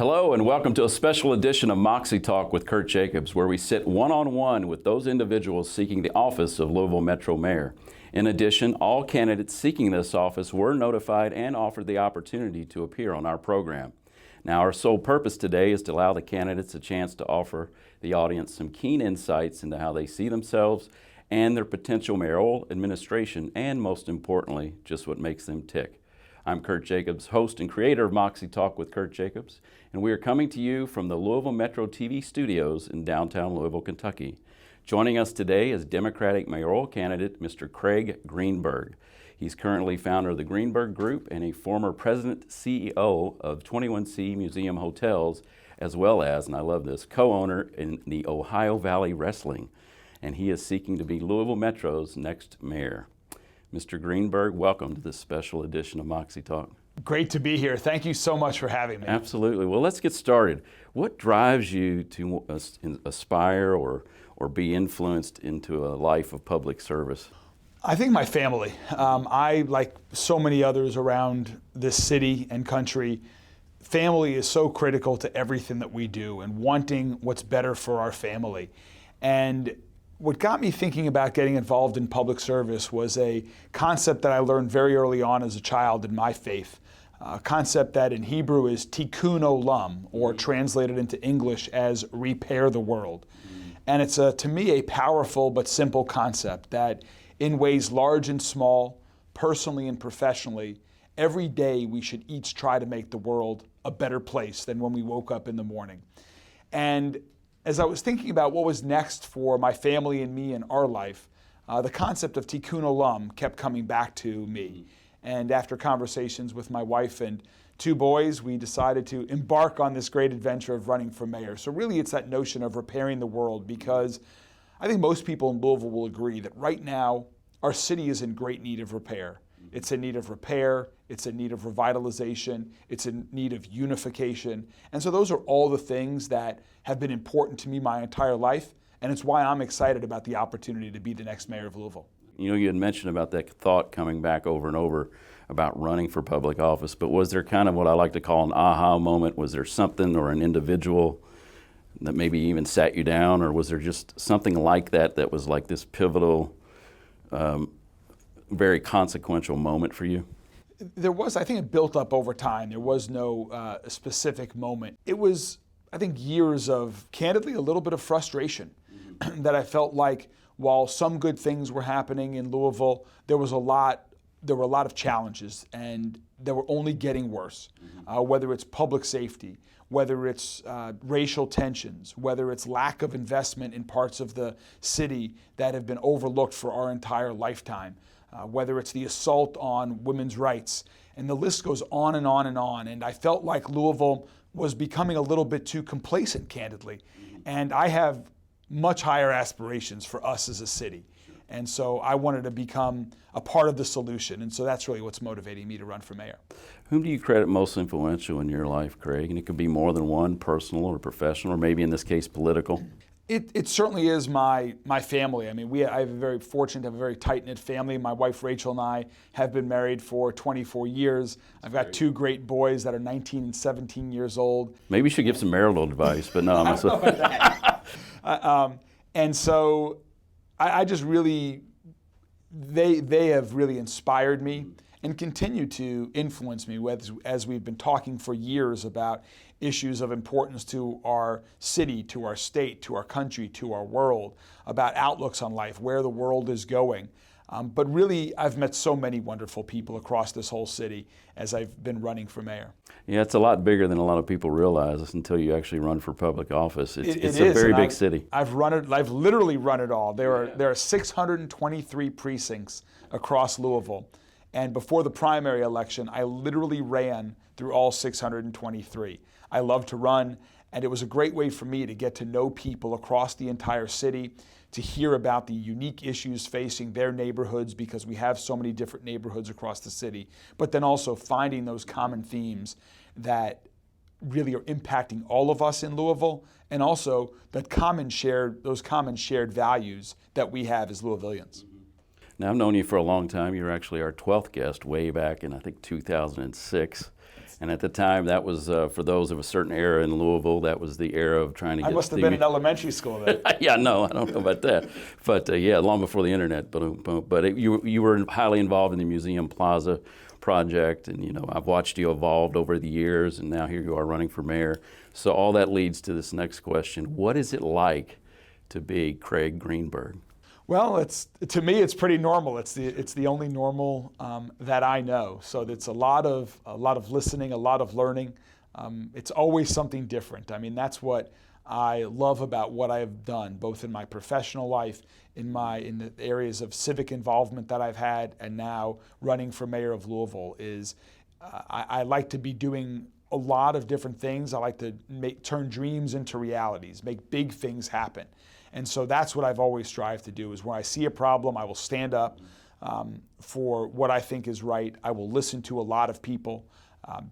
Hello and welcome to a special edition of Moxie Talk with Kirt Jacobs, where we sit one-on-one with those individuals seeking the office of Louisville Metro Mayor. In addition, all candidates seeking this office were notified and offered the opportunity to appear on our program. Now, our sole purpose today is to allow the candidates a chance to offer the audience some keen insights into how they see themselves and their potential mayoral administration, and most importantly, just what makes them tick. I'm Kirt Jacobs, host and creator of Moxie Talk with Kirt Jacobs, and we are coming to you from the Louisville Metro TV studios in downtown Louisville, Kentucky. Joining us today is Democratic mayoral candidate Mr. Craig Greenberg. He's currently founder of the Greenberg Group and a former president CEO of 21C Museum Hotels, as well as, and I love this, co-owner in the Ohio Valley Wrestling. And he is seeking to be Louisville Metro's next mayor. Mr. Greenberg, welcome to this special edition of Moxie Talk. Great to be here. Thank you so much for having me. Absolutely. Well, let's get started. What drives you to aspire or be influenced into a life of public service? I think my family. I, like so many others around this city and country, family is so critical to everything that we do and wanting what's better for our family. And what got me thinking about getting involved in public service was a concept that I learned very early on as a child in my faith, a concept that in Hebrew is tikkun olam, or translated into English as repair the world. And it's, to me, a powerful but simple concept that in ways large and small, personally and professionally, every day we should each try to make the world a better place than when we woke up in the morning. And as I was thinking about what was next for my family and me in our life, the concept of tikkun olam kept coming back to me. And after conversations with my wife and two boys, we decided to embark on this great adventure of running for mayor. So really it's that notion of repairing the world, because I think most people in Louisville will agree that right now our city is in great need of repair. It's in need of repair, it's in need of revitalization, it's in need of unification. And so those are all the things that have been important to me my entire life, and it's why I'm excited about the opportunity to be the next mayor of Louisville. You know, you had mentioned about that thought coming back over and over about running for public office, but was there kind of what I like to call an aha moment? Was there something or an individual that maybe even sat you down, or was there just something like that that was like this pivotal, very consequential moment for you? There was, I think it built up over time. There was no specific moment. It was, I think, years of, candidly, a little bit of frustration that I felt like while some good things were happening in Louisville, there were a lot of challenges, and they were only getting worse. Whether it's public safety, whether it's racial tensions, whether it's lack of investment in parts of the city that have been overlooked for our entire lifetime, whether it's the assault on women's rights, and the list goes on and on and on. And I felt like Louisville was becoming a little bit too complacent, candidly. And I have much higher aspirations for us as a city. And so I wanted to become a part of the solution. And so that's really what's motivating me to run for mayor. Whom do you credit most influential in your life, Craig? And it could be more than one, personal or professional, or maybe in this case, political. It certainly is my family. I mean, I have a very fortunate to have a very tight-knit family. My wife Rachel and I have been married for 24 years. I've got two great boys that are 19 and 17 years old. Maybe you should give some marital advice, but no. I don't know about that. And so I just really, they have really inspired me and continue to influence me as we've been talking for years about issues of importance to our city, to our state, to our country, to our world, about outlooks on life, where the world is going. But really, I've met so many wonderful people across this whole city as I've been running for mayor. Yeah, it's a lot bigger than a lot of people realize until you actually run for public office. It's a is, very big city. I've literally run it all. There are 623 precincts across Louisville. And before the primary election, I literally ran through all 623. I love to run, and it was a great way for me to get to know people across the entire city, to hear about the unique issues facing their neighborhoods, because we have so many different neighborhoods across the city, but then also finding those common themes that really are impacting all of us in Louisville, and also those common shared values that we have as Louisvillians. Now, I've known you for a long time. You were actually our 12th guest way back in, I think, 2006. And at the time, that was, for those of a certain era in Louisville, that was the era of trying to get I must have been in elementary school then. Yeah, no, I don't know about that. But yeah, long before the internet. But you were highly involved in the Museum Plaza project, and I've watched you evolve over the years, and now here you are running for mayor. So all that leads to this next question. What is it like to be Craig Greenberg? Well, to me, it's pretty normal. It's the only normal that I know. So it's a lot of listening, a lot of learning. It's always something different. I mean, that's what I love about what I have done, both in my professional life, in the areas of civic involvement that I've had, and now running for mayor of Louisville. Is I like to be doing a lot of different things. I like to turn dreams into realities, make big things happen. And so that's what I've always strived to do, is when I see a problem, I will stand up for what I think is right. I will listen to a lot of people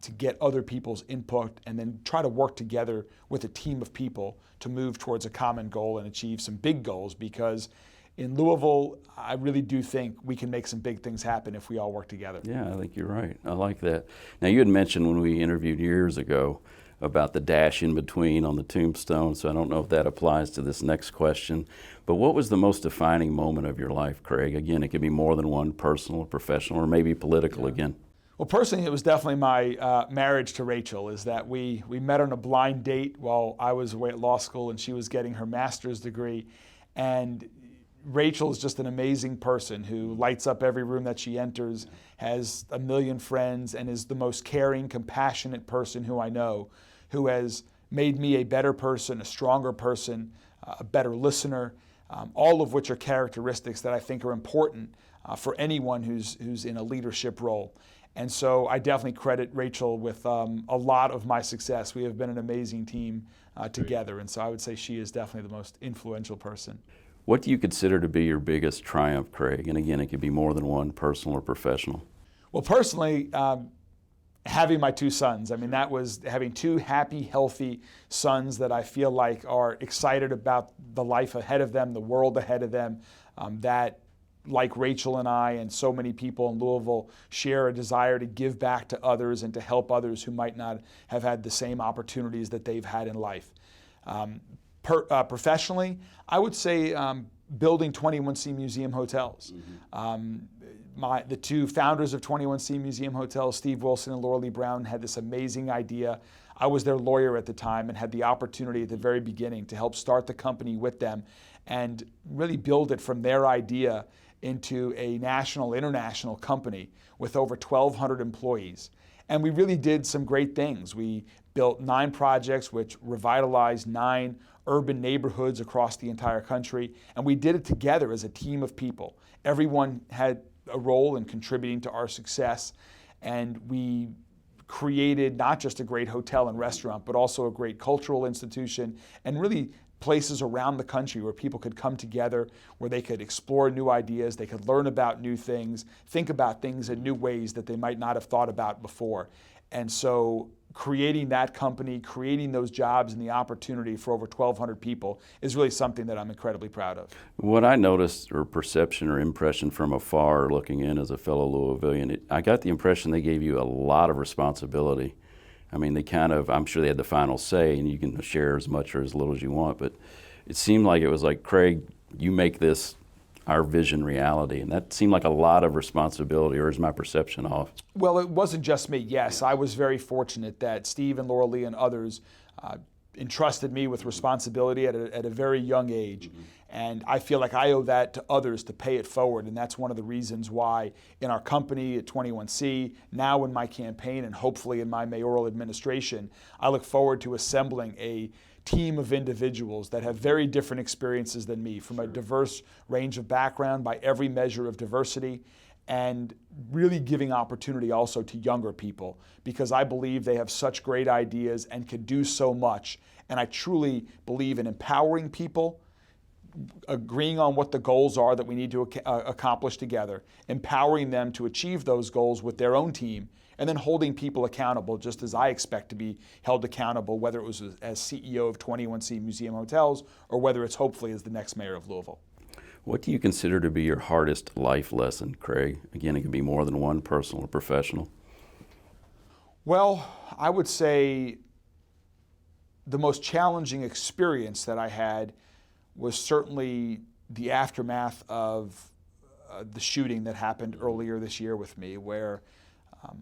to get other people's input, and then try to work together with a team of people to move towards a common goal and achieve some big goals. Because in Louisville, I really do think we can make some big things happen if we all work together. Yeah, I think you're right. I like that. Now, you had mentioned when we interviewed years ago about the dash in between on the tombstone, so I don't know if that applies to this next question. But what was the most defining moment of your life, Craig? Again, it could be more than one, personal or professional, or maybe political again. Well, personally, it was definitely my marriage to Rachel. Is that we met on a blind date while I was away at law school and she was getting her master's degree. And Rachel is just an amazing person who lights up every room that she enters, has a million friends, and is the most caring, compassionate person who I know, who has made me a better person, a stronger person, a better listener, all of which are characteristics that I think are important for anyone who's in a leadership role. And so I definitely credit Rachel with a lot of my success. We have been an amazing team together, and so I would say she is definitely the most influential person. What do you consider to be your biggest triumph, Craig? And again, it could be more than one, personal or professional. Well, personally, having my two sons. I mean, that was having two happy, healthy sons that I feel like are excited about the life ahead of them, the world ahead of them, that, like Rachel and I and so many people in Louisville, share a desire to give back to others and to help others who might not have had the same opportunities that they've had in life. Professionally, I would say building 21C Museum Hotels. The two founders of 21C Museum Hotels, Steve Wilson and Laura Lee Brown, had this amazing idea. I was their lawyer at the time and had the opportunity at the very beginning to help start the company with them and really build it from their idea into a national, international company with over 1,200 employees. And we really did some great things. We built 9 projects which revitalized 9 urban neighborhoods across the entire country, and we did it together as a team of people. Everyone had a role in contributing to our success, and we created not just a great hotel and restaurant, but also a great cultural institution, and really places around the country where people could come together, where they could explore new ideas, they could learn about new things, think about things in new ways that they might not have thought about before. And so creating that company, creating those jobs and the opportunity for over 1,200 people is really something that I'm incredibly proud of. What I noticed, or perception or impression from afar looking in as a fellow Louisvillian, I got the impression they gave you a lot of responsibility. I mean, I'm sure they had the final say, and you can share as much or as little as you want, but it seemed like it was like, Craig, you make this our vision reality, and that seemed like a lot of responsibility, or is my perception off? Well, it wasn't just me. Yes, I was very fortunate that Steve and Laura Lee and others entrusted me with responsibility at a very young age. And I feel like I owe that to others to pay it forward. And that's one of the reasons why in our company at 21C, now in my campaign and hopefully in my mayoral administration, I look forward to assembling a team of individuals that have very different experiences than me, from a diverse range of background by every measure of diversity, and really giving opportunity also to younger people, because I believe they have such great ideas and can do so much. And I truly believe in empowering people, agreeing on what the goals are that we need to accomplish together, empowering them to achieve those goals with their own team, and then holding people accountable, just as I expect to be held accountable, whether it was as CEO of 21C Museum Hotels or whether it's hopefully as the next mayor of Louisville. What do you consider to be your hardest life lesson, Craig? Again, it can be more than one, personal or professional. Well, I would say the most challenging experience that I had was certainly the aftermath of the shooting that happened earlier this year with me, where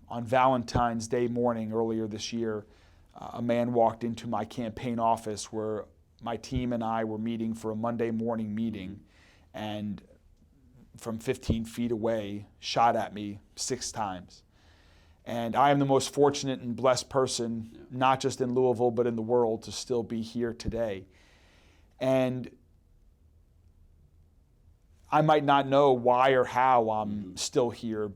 on Valentine's Day morning earlier this year, a man walked into my campaign office where my team and I were meeting for a Monday morning meeting, and from 15 feet away, shot at me 6 times. And I am the most fortunate and blessed person, not just in Louisville, but in the world, to still be here today. And I might not know why or how I'm still here,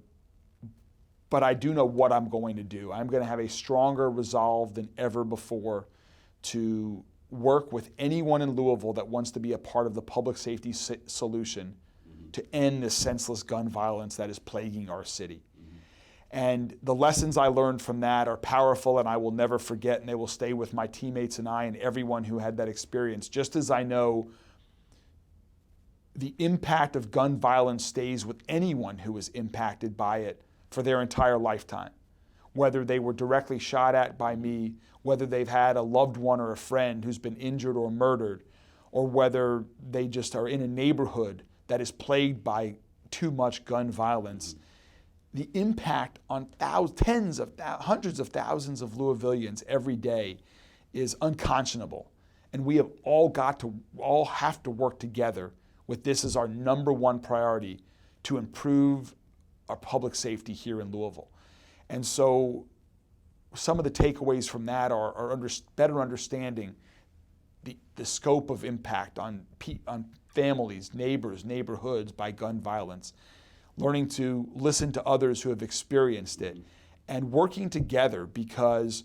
but I do know what I'm going to do. I'm going to have a stronger resolve than ever before to work with anyone in Louisville that wants to be a part of the public safety solution to end this senseless gun violence that is plaguing our city. And the lessons I learned from that are powerful, and I will never forget, and they will stay with my teammates and I and everyone who had that experience. Just as I know the impact of gun violence stays with anyone who is impacted by it for their entire lifetime, whether they were directly shot at by me, whether they've had a loved one or a friend who's been injured or murdered, or whether they just are in a neighborhood that is plagued by too much gun violence. The impact on hundreds of thousands of Louisvillians every day is unconscionable. And we have all have to work together with this as our number one priority to improve our public safety here in Louisville. And so some of the takeaways from that are better understanding the scope of impact on families, neighbors, neighborhoods by gun violence, learning to listen to others who have experienced it, and working together, because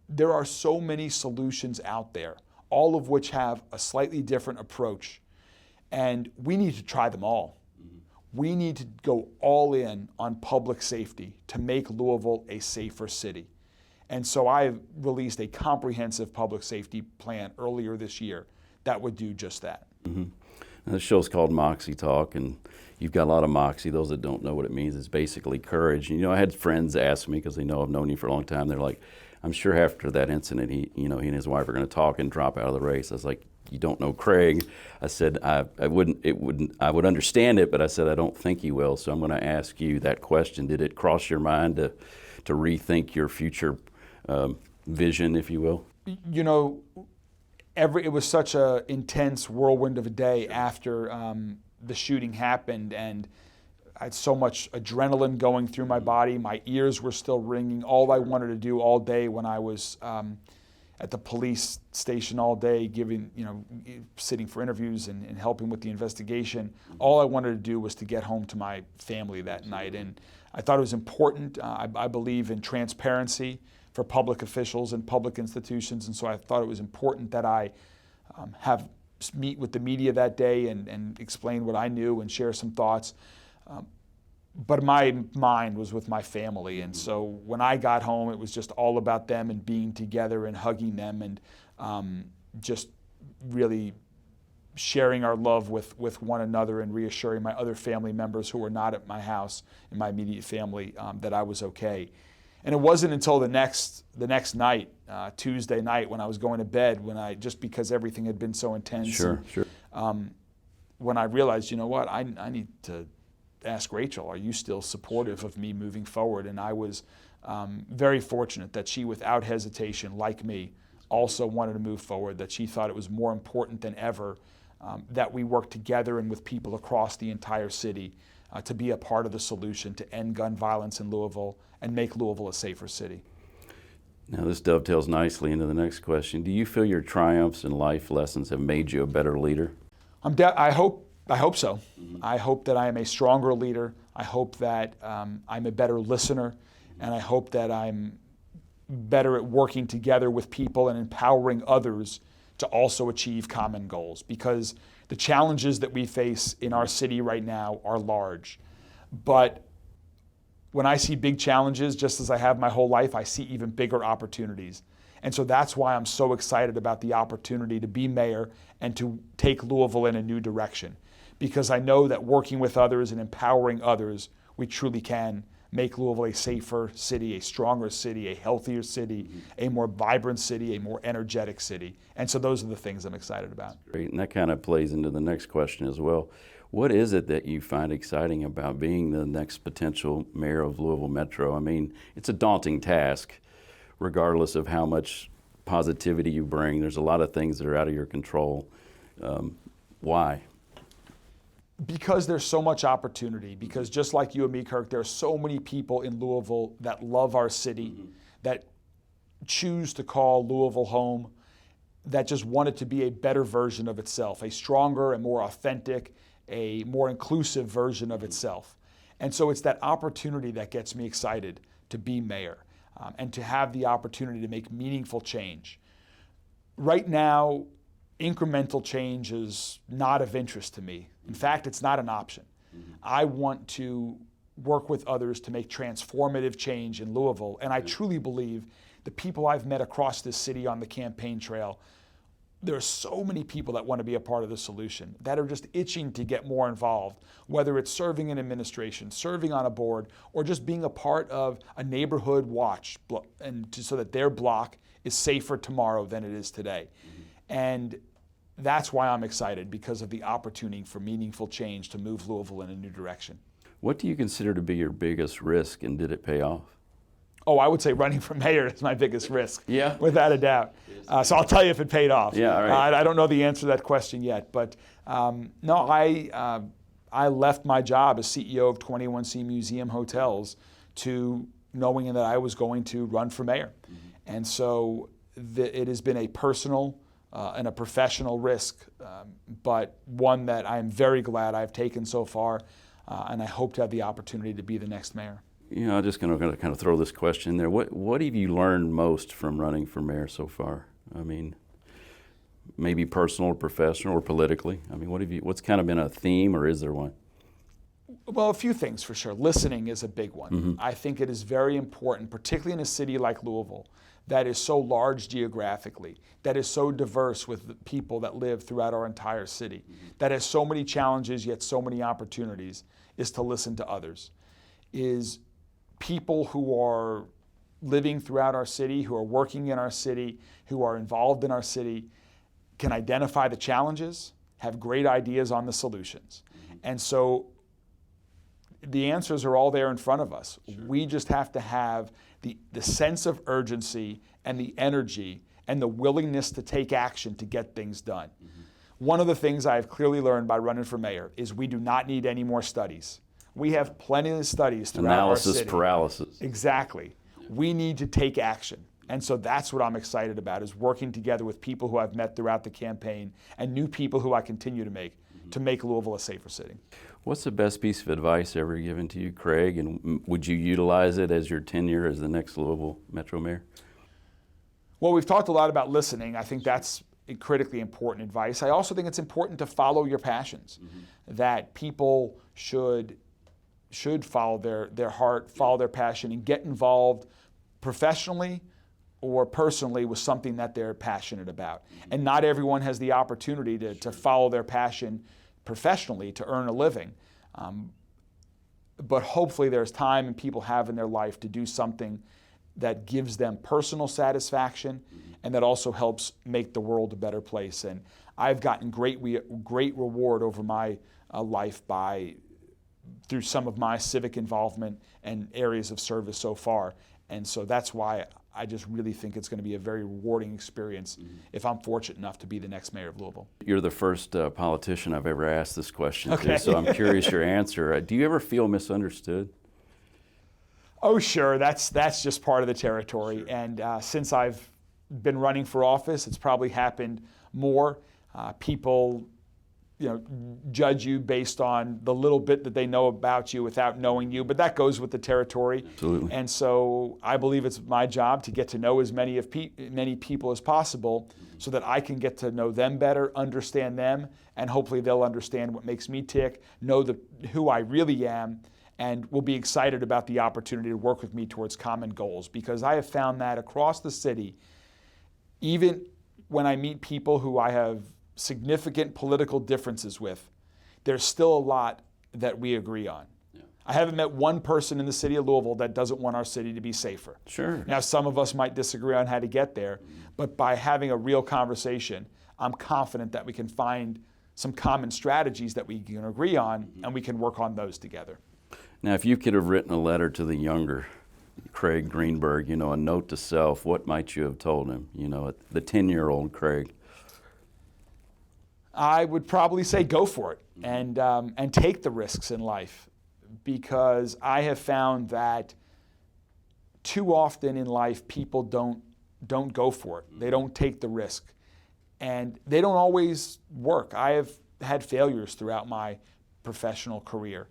there are so many solutions out there, all of which have a slightly different approach, and we need to try them all. We need to go all in on public safety to make Louisville a safer city. And so I released a comprehensive public safety plan earlier this year that would do just that. Now, the show's called Moxie Talk, and you've got a lot of moxie. Those that don't know what it means, it's basically courage. You know, I had friends ask me, because they know I've known you for a long time, they're like, I'm sure after that incident, he and his wife are going to talk and drop out of the race. I was like, you don't know Craig. I said, I would understand it, but I said, I don't think he will. So I'm going to ask you that question. Did it cross your mind to rethink your future vision, if you will? You know, it was such an intense whirlwind of a day after the shooting happened, and I had so much adrenaline going through my body. My ears were still ringing. All I wanted to do all day when I was at the police station all day, sitting for interviews and helping with the investigation, all I wanted to do was to get home to my family that night. And I thought it was important. I believe in transparency for public officials and public institutions, and so I thought it was important that I meet with the media that day and explain what I knew and share some thoughts. But my mind was with my family, and so when I got home, it was just all about them and being together and hugging them and just really sharing our love with one another and reassuring my other family members who were not at my house and my immediate family that I was okay. And it wasn't until the next night, Tuesday night, when I was going to bed, just because everything had been so intense. Sure. When I realized, you know what, I need to ask Rachel, are you still supportive of me moving forward? And I was very fortunate that she, without hesitation, like me, also wanted to move forward, that she thought it was more important than ever that we work together and with people across the entire city to be a part of the solution to end gun violence in Louisville and make Louisville a safer city. Now, this dovetails nicely into the next question. Do you feel your triumphs and life lessons have made you a better leader? I hope so. I hope that I am a stronger leader. I hope that I'm a better listener, and I hope that I'm better at working together with people and empowering others to also achieve common goals, because the challenges that we face in our city right now are large. But when I see big challenges, just as I have my whole life, I see even bigger opportunities. And so that's why I'm so excited about the opportunity to be mayor and to take Louisville in a new direction. Because I know that working with others and empowering others, we truly can make Louisville a safer city, a stronger city, a healthier city, a more vibrant city, a more energetic city. And so those are the things I'm excited about. Great, and that kind of plays into the next question as well. What is it that you find exciting about being the next potential mayor of Louisville Metro? I mean, it's a daunting task, regardless of how much positivity you bring. There's a lot of things that are out of your control. Why? Because there's so much opportunity, because just like you and me, Kirk, there are so many people in Louisville that love our city, that choose to call Louisville home, that just want it to be a better version of itself, a stronger and more authentic, a more inclusive version of itself. And so it's that opportunity that gets me excited to be mayor and to have the opportunity to make meaningful change. Right now, incremental change is not of interest to me. In fact, it's not an option. I want to work with others to make transformative change in Louisville, and I truly believe the people I've met across this city on the campaign trail, there are so many people that want to be a part of the solution, that are just itching to get more involved, whether it's serving in administration, serving on a board, or just being a part of a neighborhood watch, and so that their block is safer tomorrow than it is today. And that's why I'm excited, because of the opportunity for meaningful change to move Louisville in a new direction. What do you consider to be your biggest risk, and did it pay off? Oh, I would say running for mayor is my biggest risk, Yeah. without a doubt. So I'll tell you if it paid off. Yeah, all right. I don't know the answer to that question yet, but no, I left my job as CEO of 21C Museum Hotels to knowing that I was going to run for mayor. And so it has been a personal and a professional risk, but one that I'm very glad I've taken so far, and I hope to have the opportunity to be the next mayor. You know, I'm just going to kind of throw this question in there. What have you learned most from running for mayor so far? I mean, maybe personal or professional or politically. I mean, what's kind of been a theme, or is there one? Well, a few things for sure. Listening is a big one. I think it is very important, particularly in a city like Louisville, that is so large geographically, that is so diverse with the people that live throughout our entire city, that has so many challenges yet so many opportunities, is to listen to others. Is people who are living throughout our city, who are working in our city, who are involved in our city, can identify the challenges, have great ideas on the solutions. And so the answers are all there in front of us. Sure. We just have to have the sense of urgency and the energy and the willingness to take action to get things done. One of the things I've clearly learned by running for mayor is we do not need any more studies. We have plenty of studies throughout our city. Analysis paralysis. Exactly. We need to take action. And so that's what I'm excited about, is working together with people who I've met throughout the campaign and new people who I continue to make Louisville a safer city. What's the best piece of advice ever given to you, Craig, and would you utilize it as your tenure as the next Louisville Metro Mayor? Well, we've talked a lot about listening. I think that's critically important advice. I also think it's important to follow your passions, that people should follow their heart, follow their passion, and get involved professionally or personally with something that they're passionate about. And not everyone has the opportunity to follow their passion professionally to earn a living. But hopefully there's time and people have in their life to do something that gives them personal satisfaction and that also helps make the world a better place. And I've gotten great reward over my life through some of my civic involvement and areas of service so far. And so that's why I just really think it's going to be a very rewarding experience if I'm fortunate enough to be the next mayor of Louisville. You're the first politician I've ever asked this question Okay. to, so I'm curious your answer. Do you ever feel misunderstood? Oh, sure. That's just part of the territory. Sure. And since I've been running for office, it's probably happened more. People judge you based on the little bit that they know about you without knowing you, but that goes with the territory. Absolutely. And so I believe it's my job to get to know as many people as possible so that I can get to know them better, understand them, and hopefully they'll understand what makes me tick, know who I really am, and will be excited about the opportunity to work with me towards common goals. Because I have found that across the city, even when I meet people who I have significant political differences with, there's still a lot that we agree on. Yeah. I haven't met one person in the city of Louisville that doesn't want our city to be safer. Sure. Now, some of us might disagree on how to get there, but by having a real conversation, I'm confident that we can find some common strategies that we can agree on, and we can work on those together. Now, if you could have written a letter to the younger Craig Greenberg, a note to self, what might you have told him, the 10-year-old Craig? I would probably say go for it and take the risks in life, because I have found that too often in life people don't go for it. They don't take the risk, and they don't always work. I have had failures throughout my professional career,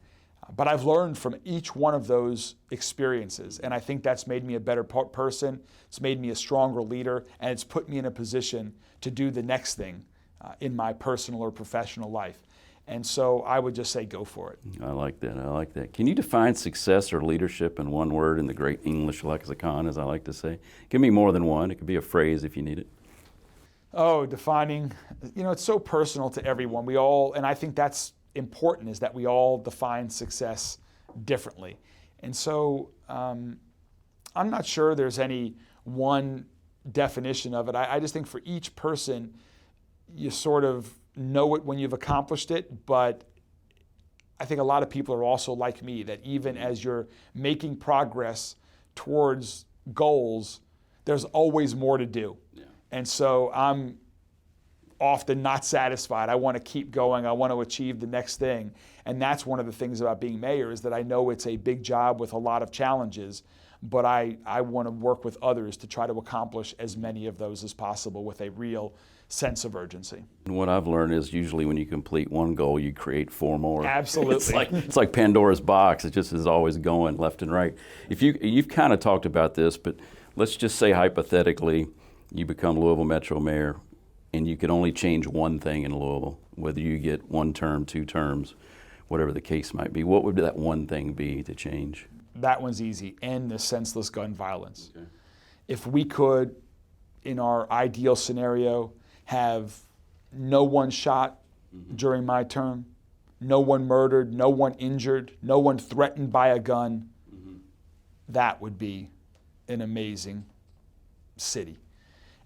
but I've learned from each one of those experiences, and I think that's made me a better person. It's made me a stronger leader, and it's put me in a position to do the next thing in my personal or professional life. And so I would just say go for it. I like that. Can you define success or leadership in one word in the great English lexicon, as I like to say? Give me more than one. It could be a phrase if you need it. Oh, defining, it's so personal to everyone. We all, and I think that's important, is that we all define success differently. And so I'm not sure there's any one definition of it. I just think for each person, you sort of know it when you've accomplished it, but I think a lot of people are also like me, that even as you're making progress towards goals, there's always more to do. Yeah. And so I'm often not satisfied. I want to keep going. I want to achieve the next thing. And that's one of the things about being mayor, is that I know it's a big job with a lot of challenges, but I want to work with others to try to accomplish as many of those as possible with a real sense of urgency. And what I've learned is usually when you complete one goal, you create four more. Absolutely. It's like Pandora's box. It just is always going left and right. You've kind of talked about this, but let's just say hypothetically you become Louisville Metro Mayor and you could only change one thing in Louisville, whether you get 1 term, 2 terms, whatever the case might be. What would that one thing be to change? That one's easy. End the senseless gun violence. Okay. If we could, in our ideal scenario, have no one shot during my term, no one murdered, no one injured, no one threatened by a gun, that would be an amazing city.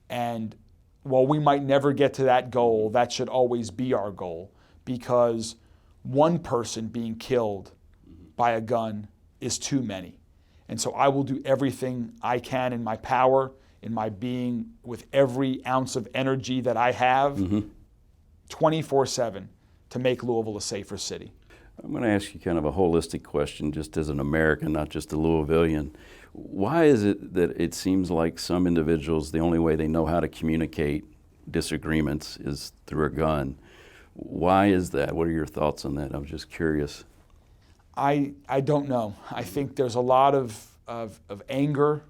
And while we might never get to that goal, that should always be our goal, because one person being killed by a gun is too many. And so I will do everything I can in my power, in my being, with every ounce of energy that I have, 24/7, to make Louisville a safer city. I'm going to ask you kind of a holistic question, just as an American, not just a Louisvillian. Why is it that it seems like some individuals, the only way they know how to communicate disagreements is through a gun? Why is that? What are your thoughts on that? I'm just curious. I don't know. I think there's a lot of anger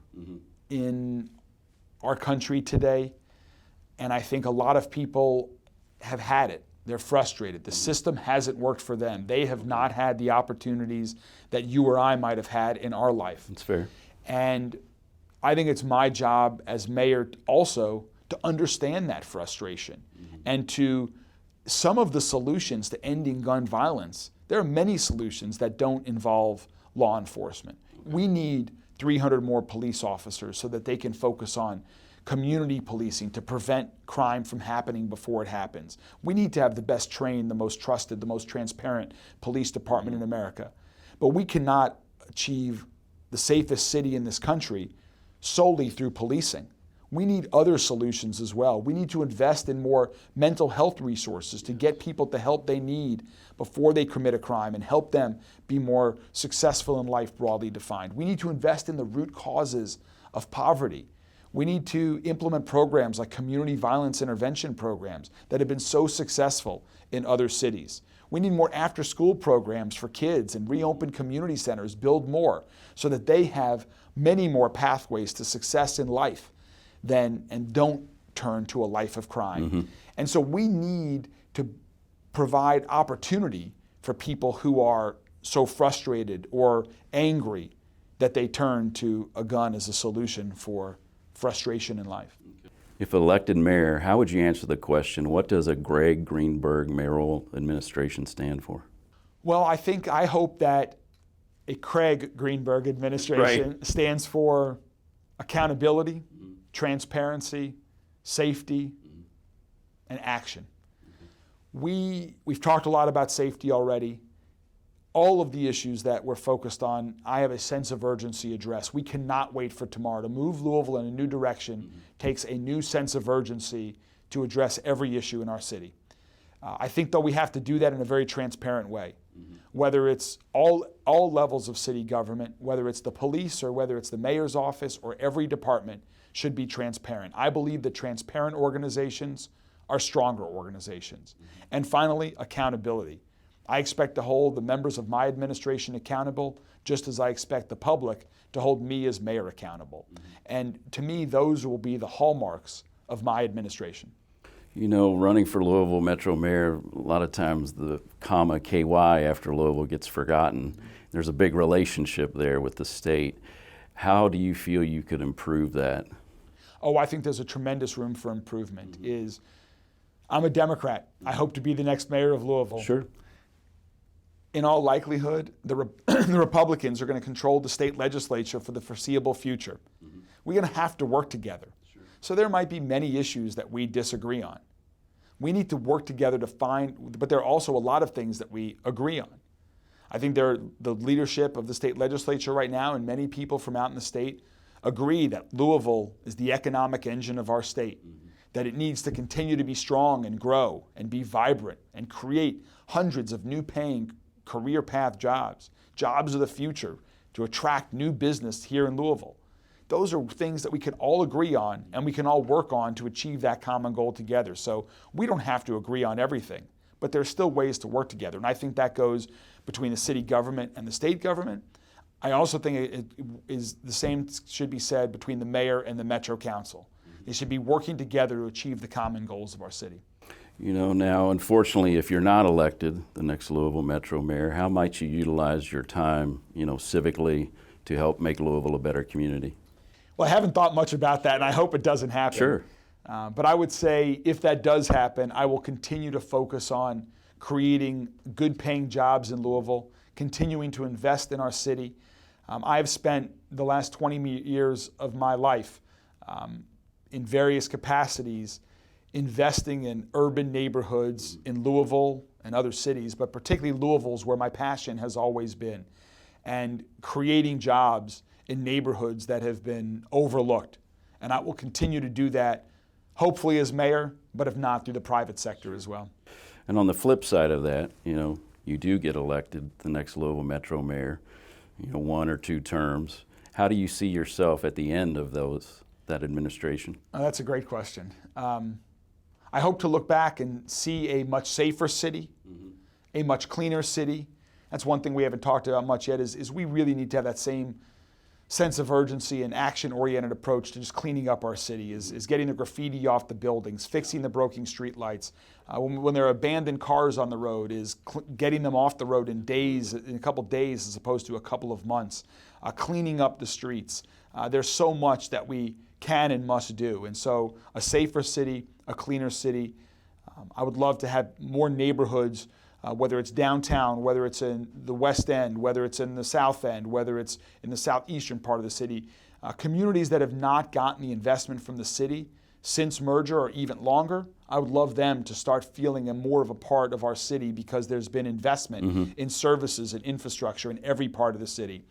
in our country today, and I think a lot of people have had it. They're frustrated. The system hasn't worked for them. They have not had the opportunities that you or I might have had in our life. That's fair. And I think it's my job as mayor also to understand that frustration and to some of the solutions to ending gun violence. There are many solutions that don't involve law enforcement. We need 300 more police officers so that they can focus on community policing to prevent crime from happening before it happens. We need to have the best trained, the most trusted, the most transparent police department in America. But we cannot achieve the safest city in this country solely through policing. We need other solutions as well. We need to invest in more mental health resources to get people the help they need before they commit a crime and help them be more successful in life, broadly defined. We need to invest in the root causes of poverty. We need to implement programs like community violence intervention programs that have been so successful in other cities. We need more after-school programs for kids and reopen community centers, build more, so that they have many more pathways to success in life and don't turn to a life of crime. And so we need to provide opportunity for people who are so frustrated or angry that they turn to a gun as a solution for frustration in life. If elected mayor, how would you answer the question, what does a Greg Greenberg mayoral administration stand for? Well, I hope that a Craig Greenberg administration stands for accountability, transparency, safety, and action. We've talked a lot about safety already. All of the issues that we're focused on, I have a sense of urgency addressed. We cannot wait for tomorrow. To move Louisville in a new direction takes a new sense of urgency to address every issue in our city. I think, though, we have to do that in a very transparent way. Whether it's all levels of city government, whether it's the police or whether it's the mayor's office or every department should be transparent. I believe that transparent organizations are stronger organizations. And finally, accountability. I expect to hold the members of my administration accountable just as I expect the public to hold me as mayor accountable. And to me, those will be the hallmarks of my administration. You know, running for Louisville Metro Mayor, a lot of times the comma KY after Louisville gets forgotten. There's a big relationship there with the state. How do you feel you could improve that? Oh, I think there's a tremendous room for improvement. I'm a Democrat. I hope to be the next mayor of Louisville. Sure. In all likelihood, the Republicans are going to control the state legislature for the foreseeable future. We're going to have to work together. Sure. So there might be many issues that we disagree on. We need to work together to find, but there are also a lot of things that we agree on. I think the leadership of the state legislature right now and many people from out in the state agree that Louisville is the economic engine of our state, that it needs to continue to be strong and grow and be vibrant and create hundreds of new paying career path jobs of the future to attract new business here in Louisville. Those are things that we can all agree on and we can all work on to achieve that common goal together. So we don't have to agree on everything, but there's still ways to work together. And I think that goes between the city government and the state government. I also think it is the same should be said between the mayor and the Metro Council. They should be working together to achieve the common goals of our city. You know, now, unfortunately, if you're not elected the next Louisville Metro Mayor, how might you utilize your time, civically to help make Louisville a better community? Well, I haven't thought much about that, and I hope it doesn't happen. Sure. But I would say if that does happen, I will continue to focus on creating good-paying jobs in Louisville, continuing to invest in our city. I have spent the last 20 years of my life in various capacities investing in urban neighborhoods in Louisville and other cities, but particularly Louisville's where my passion has always been, and creating jobs in neighborhoods that have been overlooked. And I will continue to do that, hopefully as mayor, but if not, through the private sector as well. And on the flip side of that, you do get elected the next Louisville Metro Mayor, 1 or 2 terms. How do you see yourself at the end of that administration? Oh, that's a great question. I hope to look back and see a much safer city, a much cleaner city. That's one thing we haven't talked about much yet is we really need to have that same sense of urgency and action-oriented approach to just cleaning up our city, is getting the graffiti off the buildings, fixing the broken street lights. When there are abandoned cars on the road, is getting them off the road in a couple days as opposed to a couple of months. Cleaning up the streets. There's so much that we can and must do. And so a safer city, a cleaner city. I would love to have more neighborhoods, whether it's downtown, whether it's in the West End, whether it's in the South End, whether it's in the southeastern part of the city. Communities that have not gotten the investment from the city since merger or even longer, I would love them to start feeling more of a part of our city because there's been investment in services and infrastructure in every part of the city.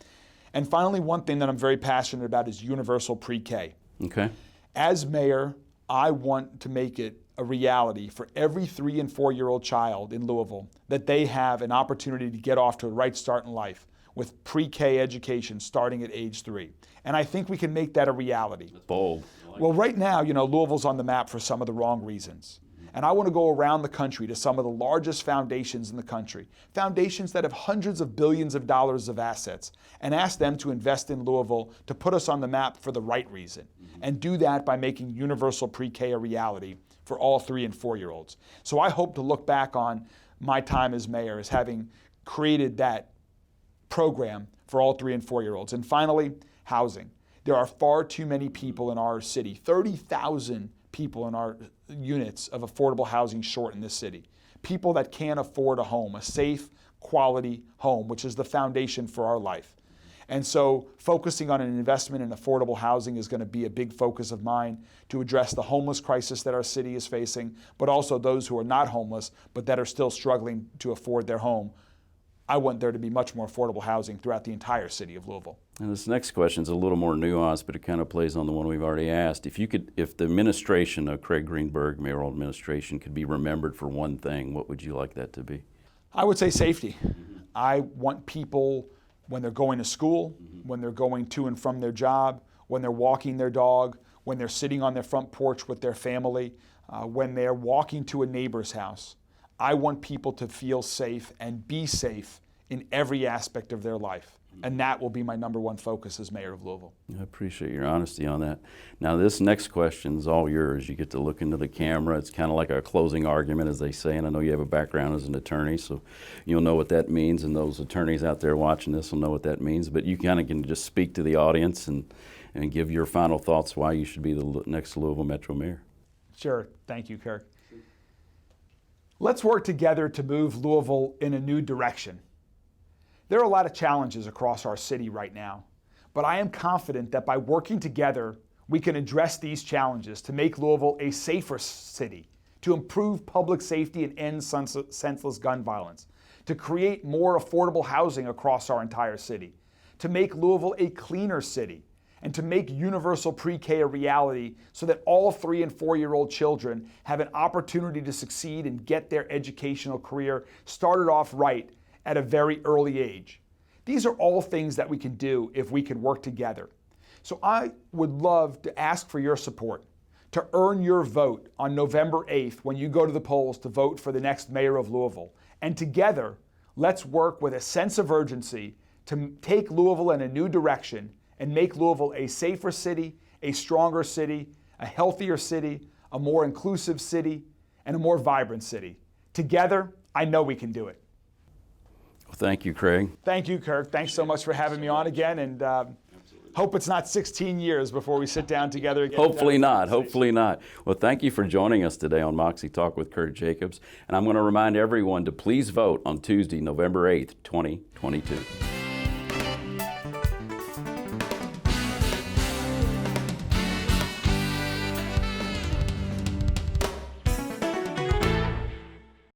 And finally, one thing that I'm very passionate about is universal pre-K. Okay. As mayor, I want to make it a reality for every 3- and 4-year-old child in Louisville that they have an opportunity to get off to a right start in life with pre-K education starting at age 3. And I think we can make that a reality. That's bold. Well, right now, Louisville's on the map for some of the wrong reasons. And I want to go around the country to some of the largest foundations in the country, foundations that have hundreds of billions of dollars of assets, and ask them to invest in Louisville to put us on the map for the right reason, and do that by making universal pre-K a reality for all 3- and 4-year-olds. So I hope to look back on my time as mayor as having created that program for all 3- and 4-year-olds. And finally, housing. There are far too many people in our city, 30,000 people in our units of affordable housing short in this city. People that can't afford a home, a safe, quality home, which is the foundation for our life. And so focusing on an investment in affordable housing is going to be a big focus of mine to address the homeless crisis that our city is facing, but also those who are not homeless, but that are still struggling to afford their home. I want there to be much more affordable housing throughout the entire city of Louisville. And this next question is a little more nuanced, but it kind of plays on the one we've already asked. If the administration of Craig Greenberg, mayoral administration, could be remembered for one thing, what would you like that to be? I would say safety. I want people, when they're going to school, when they're going to and from their job, when they're walking their dog, when they're sitting on their front porch with their family, when they're walking to a neighbor's house. I want people to feel safe and be safe in every aspect of their life. And that will be my number one focus as mayor of Louisville. I appreciate your honesty on that. Now, this next question is all yours. You get to look into the camera. It's kind of like a closing argument, as they say, and I know you have a background as an attorney, so you'll know what that means, and those attorneys out there watching this will know what that means. But you kind of can just speak to the audience and give your final thoughts why you should be the next Louisville Metro Mayor. Sure. Thank you, Kirt. Let's work together to move Louisville in a new direction. There are a lot of challenges across our city right now, but I am confident that by working together, we can address these challenges to make Louisville a safer city, to improve public safety and end senseless gun violence, to create more affordable housing across our entire city, to make Louisville a cleaner city, and to make universal pre-K a reality so that all 3- and 4-year-old children have an opportunity to succeed and get their educational career started off right at a very early age. These are all things that we can do if we can work together. So I would love to ask for your support to earn your vote on November 8th when you go to the polls to vote for the next mayor of Louisville. And together, let's work with a sense of urgency to take Louisville in a new direction and make Louisville a safer city, a stronger city, a healthier city, a more inclusive city, and a more vibrant city. Together, I know we can do it. Well, thank you, Craig. Thank you, Kirt. Thanks so much for having me on again, and hope it's not 16 years before we sit down together again. Hopefully not. Hopefully not. Well, thank you for joining us today on Moxie Talk with Kirt Jacobs, and I'm going to remind everyone to please vote on Tuesday, November 8th, 2022.